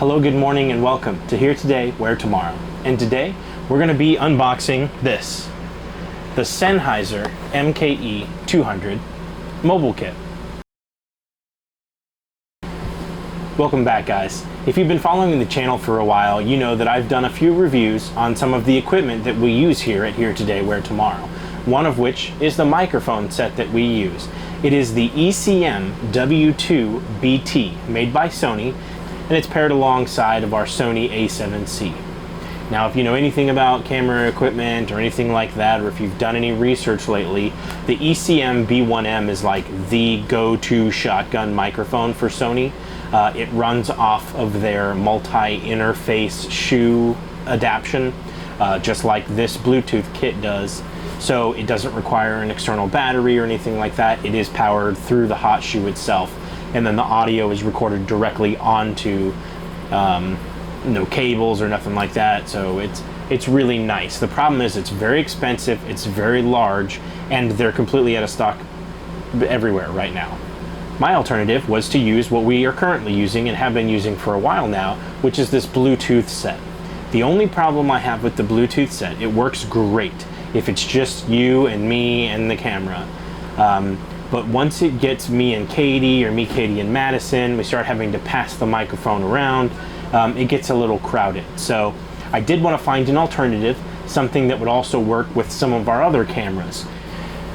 Hello, good morning, and welcome to Here Today, Where Tomorrow. And today, we're going to be unboxing this, the Sennheiser MKE 200 mobile kit. Welcome back, guys. If you've been following the channel for a while, you know that I've done a few reviews on some of the equipment that we use here at Here Today, Where Tomorrow. One of which is the microphone set that we use. It is the ECM W2 BT, made by Sony, and it's paired alongside of our Sony A7C. Now, if you know anything about camera equipment or anything like that, or if you've done any research lately, the ECM B1M is like the go-to shotgun microphone for Sony. It runs off of their multi-interface shoe adaptation, just like this Bluetooth kit does. So it doesn't require an external battery or anything like that. It is powered through the hot shoe itself, and then the audio is recorded directly onto no cables or nothing like that. So it's really nice. The problem is it's very expensive, it's very large, and they're completely out of stock everywhere right now. My alternative was to use what we are currently using and have been using for a while now, which is this Bluetooth set. The only problem I have with the Bluetooth set, it works great if it's just you and me and the camera. But once it gets me and Katie, or me, Katie, and Madison, we start having to pass the microphone around, it gets a little crowded. So I did want to find an alternative, something that would also work with some of our other cameras.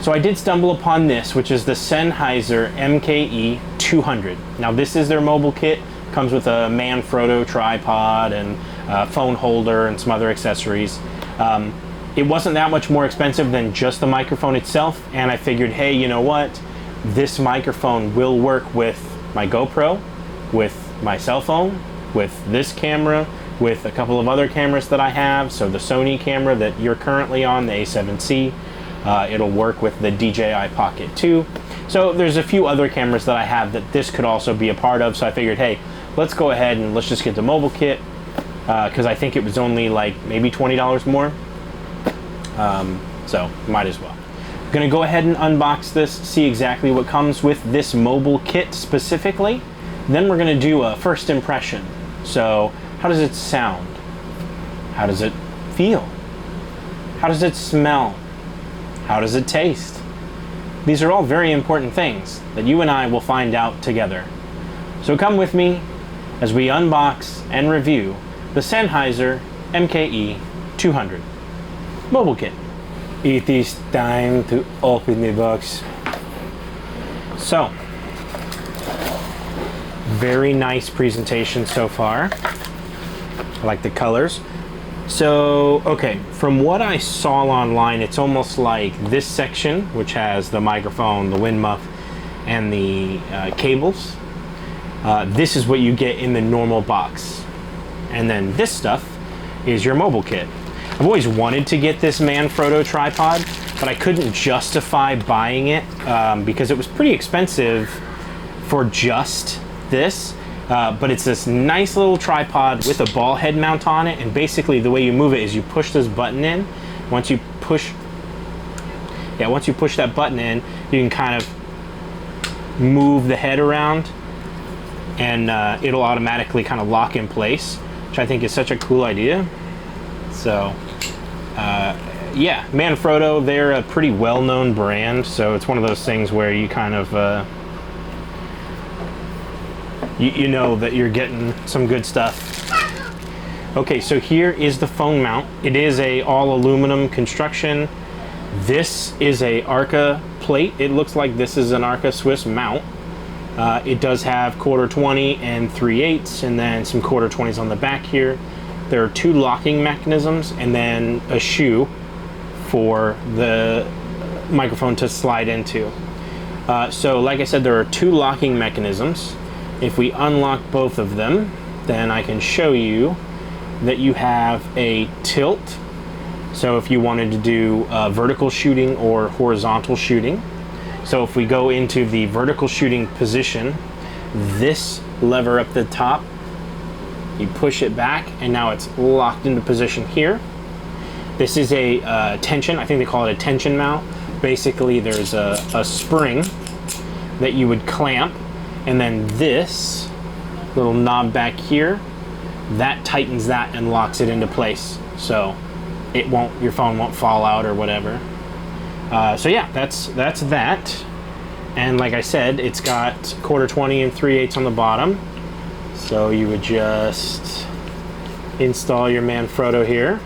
So I did stumble upon this, which is the Sennheiser MKE 200. Now this is their mobile kit, comes with a Manfrotto tripod and a phone holder and some other accessories. It wasn't that much more expensive than just the microphone itself, and I figured, hey, you know what? This microphone will work with my GoPro, with my cell phone, with this camera, with a couple of other cameras that I have. So the Sony camera that you're currently on, the A7C, it'll work with the DJI Pocket 2. So there's a few other cameras that I have that this could also be a part of, so I figured, hey, let's go ahead and let's just get the mobile kit, because I think it was only like maybe $20 more. So might as well. I'm gonna go ahead and unbox this, see exactly what comes with this mobile kit specifically. Then we're gonna do a first impression. So how does it sound? How does it feel? How does it smell? How does it taste? These are all very important things that you and I will find out together. So come with me as we unbox and review the Sennheiser MKE 200 mobile kit. It is time to open the box. So, very nice presentation so far. I like the colors. So, okay, from what I saw online, it's almost like this section, which has the microphone, the wind muff, and the cables. This is what you get in the normal box. And then this stuff is your mobile kit. I've always wanted to get this Manfrotto tripod, but I couldn't justify buying it because it was pretty expensive for just this. But it's this nice little tripod with a ball head mount on it, and basically the way you move it is you push this button in. Once you push that button in, you can kind of move the head around, and it'll automatically kind of lock in place, which I think is such a cool idea. So, yeah, Manfrotto, they're a pretty well-known brand, so it's one of those things where you kind of, you know that you're getting some good stuff. Okay, so here is the phone mount. It is a all aluminum construction. This is a Arca plate. It looks like this is an Arca Swiss mount. It does have 1/4 and 3/8, and then some 1/4 on the back here. There are two locking mechanisms and then a shoe for the microphone to slide into. So like I said, there are two locking mechanisms. If we unlock both of them, then I can show you that you have a tilt. So if you wanted to do vertical shooting or horizontal shooting. So if we go into the vertical shooting position, this lever up the top, you push it back, and now it's locked into position here. This is a tension, I think they call it a tension mount. Basically, there's a spring that you would clamp, and then this little knob back here that tightens that and locks it into place, so your phone won't fall out or whatever. So yeah, that's that. And like I said, it's got 1/4 and 3/8 on the bottom. So you would just install your Manfrotto here.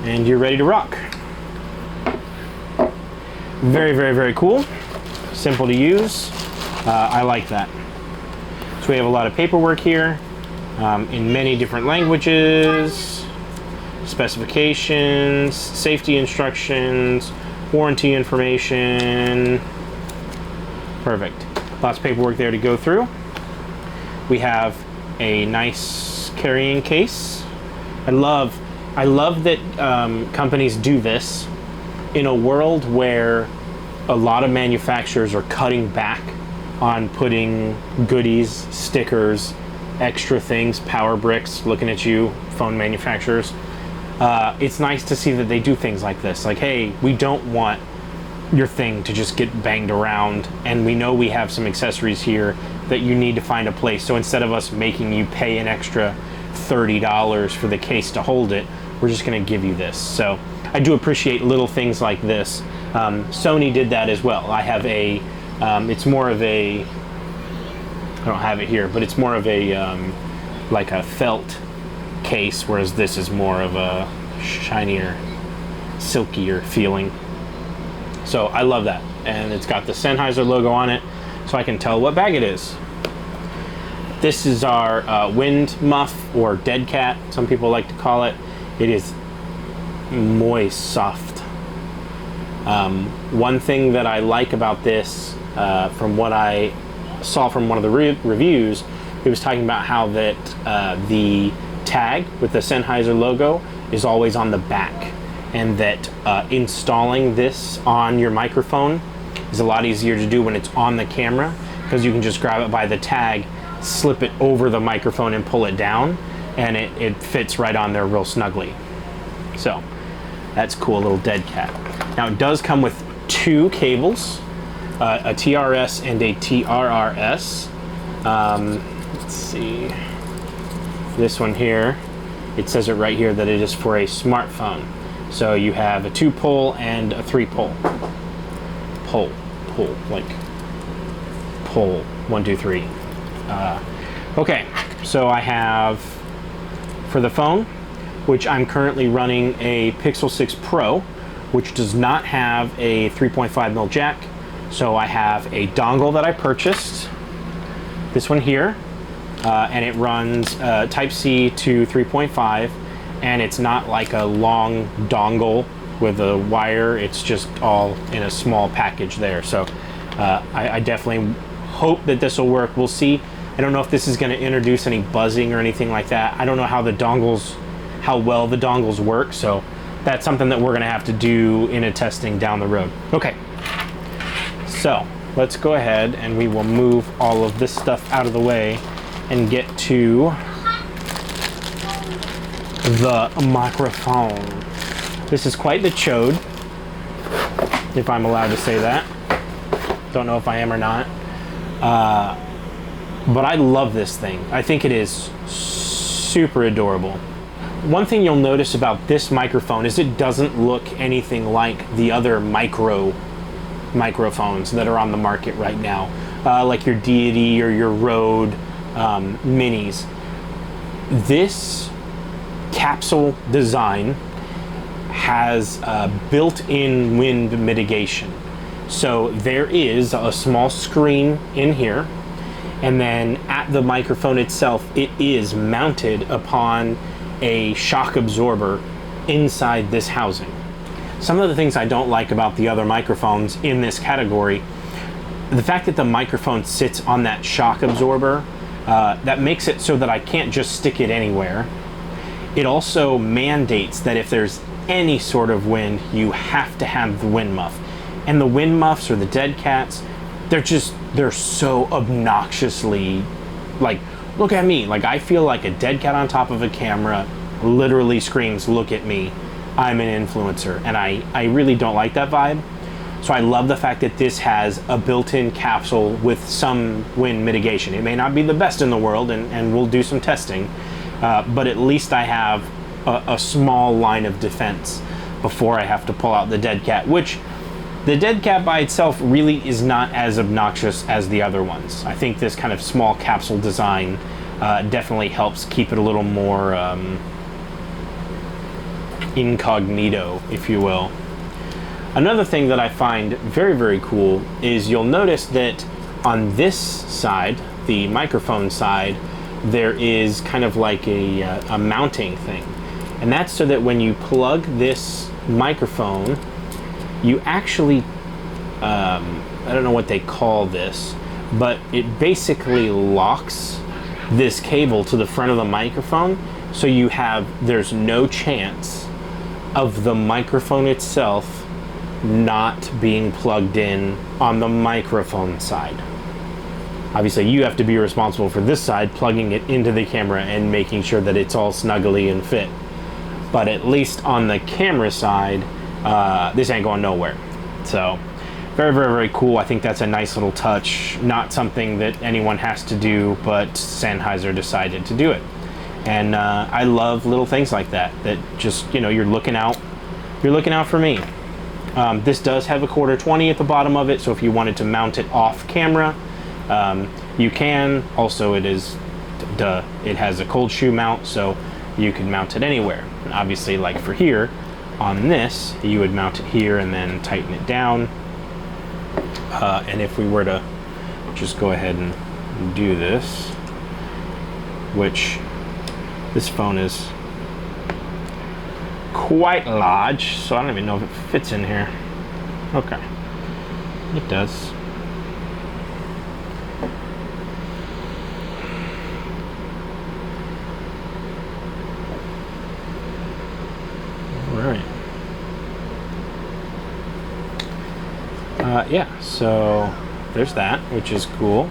And you're ready to rock. Very, very, very cool. Simple to use. I like that. So we have a lot of paperwork here in many different languages, specifications, safety instructions, warranty information. Perfect. Lots of paperwork there to go through. We have a nice carrying case. I love that companies do this in a world where a lot of manufacturers are cutting back on putting goodies, stickers, extra things, power bricks, looking at you, phone manufacturers. It's nice to see that they do things like this. Like, hey, we don't want your thing to just get banged around, and we know we have some accessories here that you need to find a place. So instead of us making you pay an extra $30 for the case to hold it, we're just going to give you this. So I do appreciate little things like this. Sony did that as well. I have a, it's more of a, I don't have it here, but it's more of a, like a felt case, whereas this is more of a shinier, silkier feeling. So I love that. And it's got the Sennheiser logo on it, so I can tell what bag it is. This is our wind muff, or dead cat, some people like to call it. It is moist soft. One thing that I like about this, from what I saw from one of the reviews, it was talking about how that the tag with the Sennheiser logo is always on the back, and that installing this on your microphone is a lot easier to do when it's on the camera, because you can just grab it by the tag, slip it over the microphone and pull it down, and it fits right on there real snugly. So that's cool, little dead cat. Now it does come with two cables, a TRS and a TRRS. Let's see, this one here, it says it right here that it is for a smartphone. So you have a 2-pole and a 3-pole. Pull, like pull, 1, 2, 3. Okay, so I have, for the phone, which I'm currently running a Pixel 6 Pro, which does not have a 3.5mm jack. So I have a dongle that I purchased, this one here, and it runs Type-C to 3.5, and it's not like a long dongle with a wire, it's just all in a small package there. So I definitely hope that this will work. We'll see. I don't know if this is going to introduce any buzzing or anything like that. I don't know how well the dongles work, so that's something that we're going to have to do in a testing down the road. Okay, so let's go ahead and we will move all of this stuff out of the way and get to the microphone. This is quite the chode, if I'm allowed to say that. Don't know if I am or not. But I love this thing. I think it is super adorable. One thing you'll notice about this microphone is it doesn't look anything like the other microphones that are on the market right now, like your Deity or your Rode Minis. This capsule design has built-in wind mitigation. So there is a small screen in here, and then at the microphone itself, it is mounted upon a shock absorber inside this housing. Some of the things I don't like about the other microphones in this category, the fact that the microphone sits on that shock absorber, that makes it so that I can't just stick it anywhere. It also mandates that if there's any sort of wind, you have to have the wind muff. And the wind muffs, or the dead cats, they're so obnoxiously, like, look at me. Like, I feel like a dead cat on top of a camera literally screams, look at me, I'm an influencer. And I really don't like that vibe. So I love the fact that this has a built-in capsule with some wind mitigation. It may not be the best in the world, and we'll do some testing, but at least I have a small line of defense before I have to pull out the dead cat, which the dead cat by itself really is not as obnoxious as the other ones. I think this kind of small capsule design definitely helps keep it a little more incognito, if you will. Another thing that I find very, very cool is you'll notice that on this side, the microphone side, there is kind of like a mounting thing. And that's so that when you plug this microphone, you actually, I don't know what they call this, but it basically locks this cable to the front of the microphone, so there's no chance of the microphone itself not being plugged in on the microphone side. Obviously, you have to be responsible for this side, plugging it into the camera and making sure that it's all snuggly and fit. But at least on the camera side, this ain't going nowhere. So, very, very, very cool. I think that's a nice little touch. Not something that anyone has to do, but Sennheiser decided to do it. And I love little things like that. That just, you're looking out for me. This does have a 1/4-20 at the bottom of it, so if you wanted to mount it off camera, you can. Also, it has a cold shoe mount, so you can mount it anywhere. And obviously, like for here, on this, you would mount it here and then tighten it down. And if we were to just go ahead and do this, which this phone is quite large, so I don't even know if it fits in here. Okay, it does. All right. Yeah, so there's that, which is cool.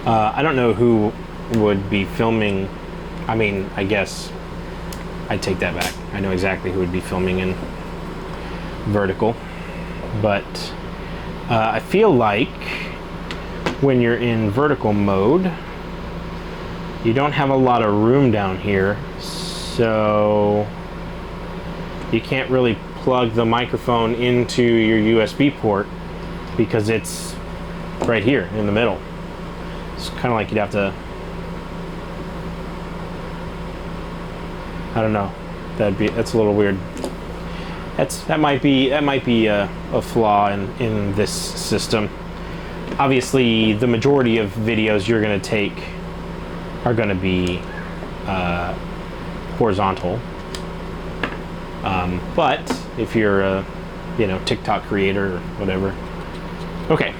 I don't know who would be filming. I mean, I guess I take that back. I know exactly who would be filming in vertical, but I feel like when you're in vertical mode, you don't have a lot of room down here, so you can't really plug the microphone into your USB port because it's right here in the middle. It's kind of like you'd have to, I don't know. That's a little weird. That might be a flaw in this system. Obviously, the majority of videos you're going to take are going to be horizontal. But if you're a TikTok creator or whatever, okay.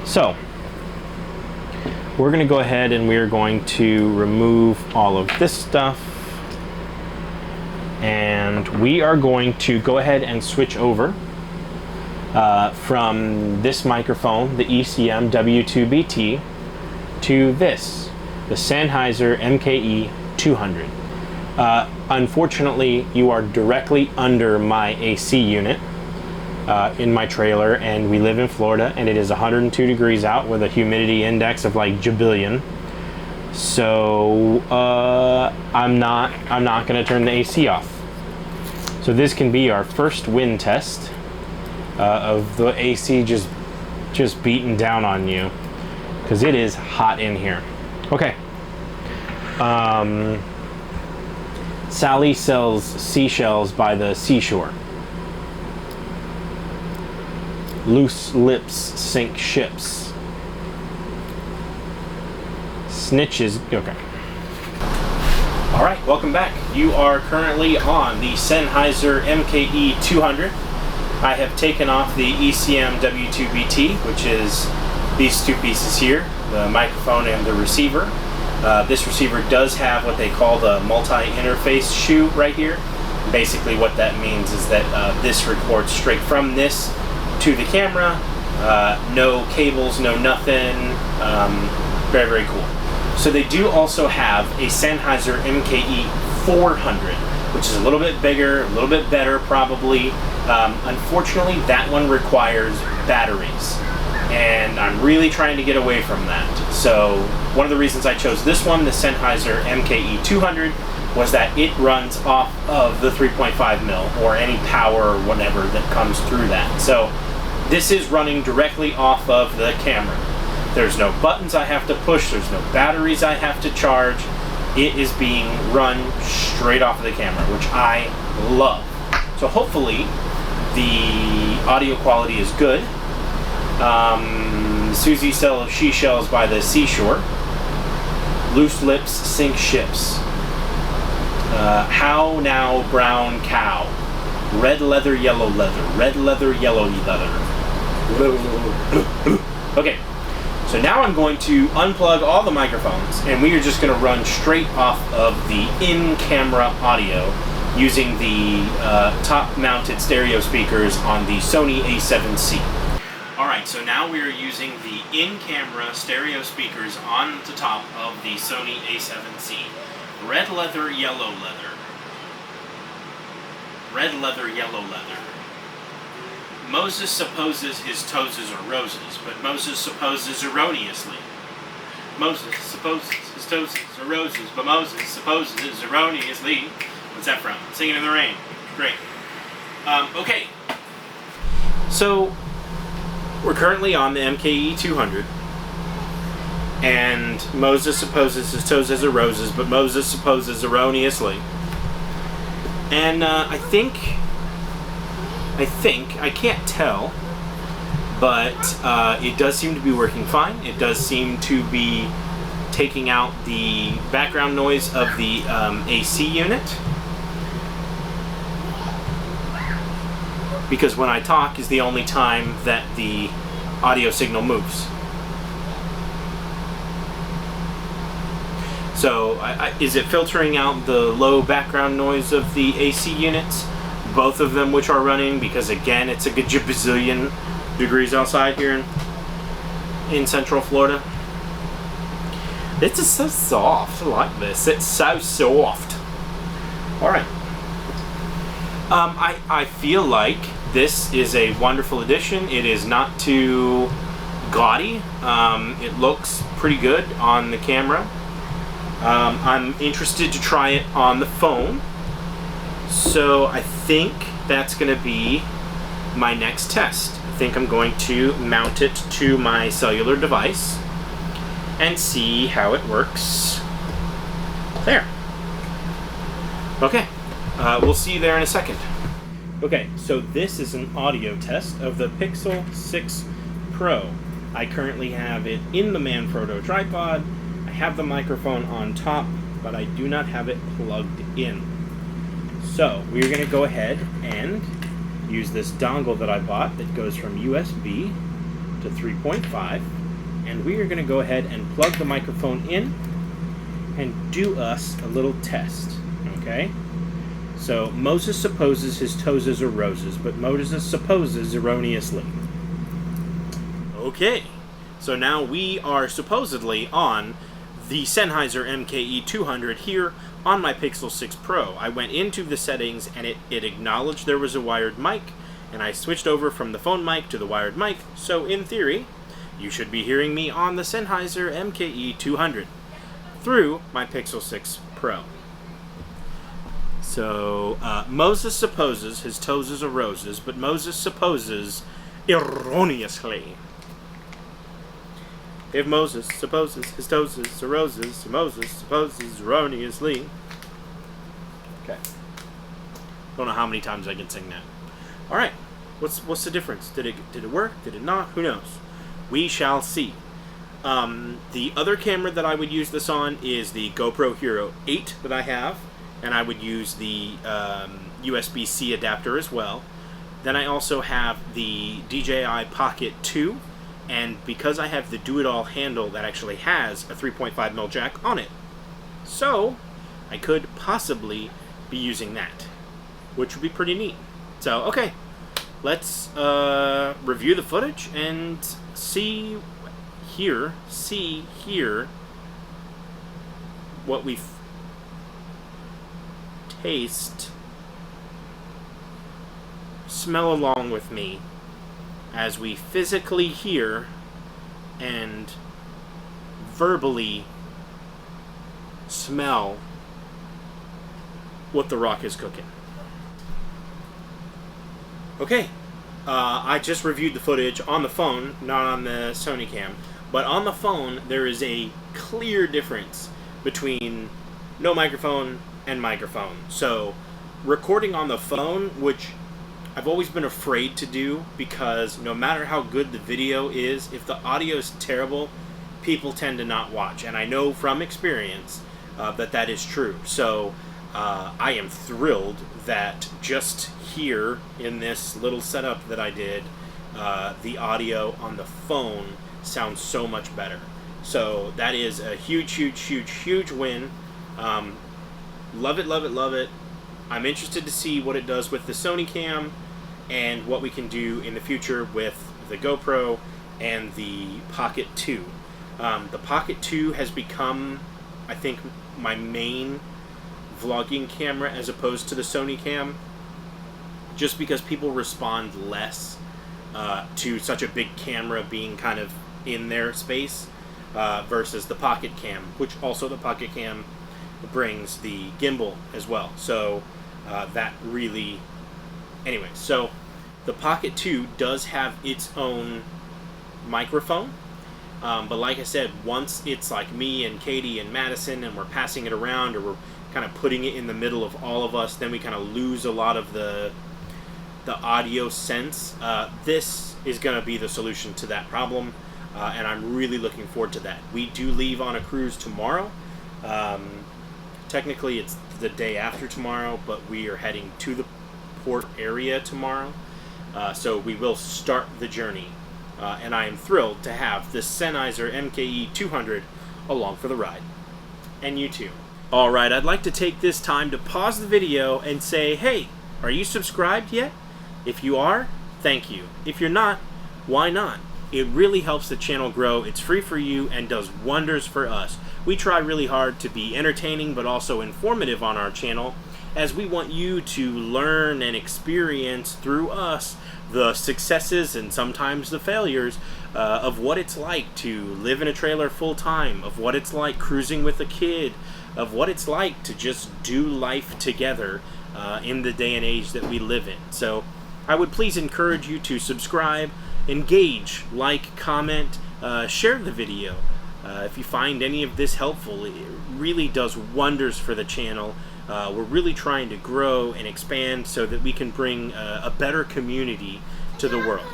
So we're going to go ahead and we're going to remove all of this stuff, and we are going to go ahead and switch over from this microphone, the ECM W2BT, to this, the Sennheiser MKE 200. Unfortunately, you are directly under my AC unit in my trailer, and we live in Florida, and it is 102 degrees out with a humidity index of like jabillion. So I'm not going to turn the AC off. So this can be our first wind test of the AC just beating down on you, because it is hot in here. Okay. Sally sells seashells by the seashore. Loose lips sink ships. Snitches. Okay. All right, welcome back. You are currently on the Sennheiser MKE 200. I have taken off the ECM W2BT, which is these two pieces here, the microphone and the receiver. This receiver does have what they call the multi-interface shoe right here. Basically what that means is that this records straight from this to the camera. No cables, no nothing. Very, very cool. So they do also have a Sennheiser MKE 400, which is a little bit bigger, a little bit better probably. Unfortunately, that one requires batteries, and I'm really trying to get away from that. So one of the reasons I chose this one, the Sennheiser MKE 200, was that it runs off of the 3.5 mil or any power or whatever that comes through that. So this is running directly off of the camera. There's no buttons I have to push, there's no batteries I have to charge. It is being run straight off of the camera, which I love. So hopefully the audio quality is good. Susie sells she shells by the seashore. Loose lips sink ships. How now, brown cow? Red leather, yellow leather. Red leather, yellow leather. Okay, so now I'm going to unplug all the microphones, and we are just going to run straight off of the in-camera audio using the top-mounted stereo speakers on the Sony A7C. Alright, so now we are using the in-camera stereo speakers on the top of the Sony A7C. Red leather, yellow leather. Red leather, yellow leather. Moses supposes his toes are roses, but Moses supposes erroneously. Moses supposes his toes are roses, but Moses supposes erroneously. What's that from? Singing in the Rain. Great. Okay. So, we're currently on the MKE 200. And Moses supposes his toes are roses, but Moses supposes erroneously. And I can't tell, but it does seem to be working fine. It does seem to be taking out the background noise of the AC unit. Because when I talk is the only time that the audio signal moves. So, is it filtering out the low background noise of the AC units? Both of them which are running, because again, it's a gajillion degrees outside here in Central Florida. This is so soft. I like this. It's so soft. Alright. I feel like this is a wonderful addition. It is not too gaudy. It looks pretty good on the camera. I'm interested to try it on the phone, so I think that's going to be my next test. I think I'm going to mount it to my cellular device and see how it works there. Okay, we'll see you there in a second. Okay, so this is an audio test of the Pixel 6 Pro. I currently have it in the Manfrotto tripod. I have the microphone on top, but I do not have it plugged in. So we're going to go ahead and use this dongle that I bought that goes from USB to 3.5, and we are going to go ahead and plug the microphone in and do us a little test. Okay? So Moses supposes his toes are roses, but Moses supposes erroneously. Okay, so now we are supposedly on the Sennheiser MKE 200 here on my Pixel 6 Pro. I went into the settings and it acknowledged there was a wired mic, and I switched over from the phone mic to the wired mic, so in theory, you should be hearing me on the Sennheiser MKE 200 through my Pixel 6 Pro. So, Moses supposes his toes are roses, but Moses supposes erroneously. If Moses supposes his toes are roses, Moses supposes erroneously. Okay. Don't know how many times I can sing that. Alright. What's the difference? Did it work? Did it not? Who knows? We shall see. The other camera that I would use this on is the GoPro Hero 8 that I have, and I would use the USB-C adapter as well. Then I also have the DJI Pocket 2, and because I have the do-it-all handle that actually has a 3.5mm jack on it. So, I could possibly be using that, which would be pretty neat. So, okay, let's review the footage and see here what we smell along with me as we physically hear and verbally smell what the Rock is cooking. Okay, I just reviewed the footage on the phone, not on the Sony cam, but on the phone there is a clear difference between no microphone and microphone. So recording on the phone, which I've always been afraid to do, because no matter how good the video is, if the audio is terrible, people tend to not watch, and I know from experience that is true. So I am thrilled that just here in this little setup that I did, the audio on the phone sounds so much better. So that is a huge win. Love it, love it, love it. I'm interested to see what it does with the Sony cam and what we can do in the future with the GoPro and the Pocket 2. The Pocket 2 has become, I think, my main vlogging camera as opposed to the Sony cam, just because people respond less to such a big camera being kind of in their space versus the Pocket cam, which also the Pocket cam brings the gimbal as well. So that really... Anyway, so the Pocket 2 does have its own microphone. But like I said, once it's like me and Katie and Madison and we're passing it around, or we're kind of putting it in the middle of all of us, then we kind of lose a lot of the audio sense. This is going to be the solution to that problem, and I'm really looking forward to that. We do leave on a cruise tomorrow. Technically it's the day after tomorrow, but we are heading to the port area tomorrow. So we will start the journey. And I am thrilled to have the Sennheiser MKE 200 along for the ride. And you too. Alright, I'd like to take this time to pause the video and say, hey, are you subscribed yet? If you are, thank you. If you're not, why not? It really helps the channel grow. It's free for you and does wonders for us. We try really hard to be entertaining but also informative on our channel, as we want you to learn and experience through us the successes and sometimes the failures of what it's like to live in a trailer full time, of what it's like cruising with a kid, of what it's like to just do life together in the day and age that we live in. So I would please encourage you to subscribe, engage, like, comment, share the video. If you find any of this helpful, it really does wonders for the channel. We're really trying to grow and expand so that we can bring a better community to the world.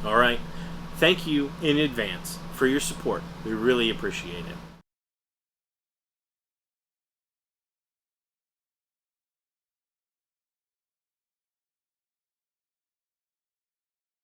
Alright, thank you in advance for your support. We really appreciate it.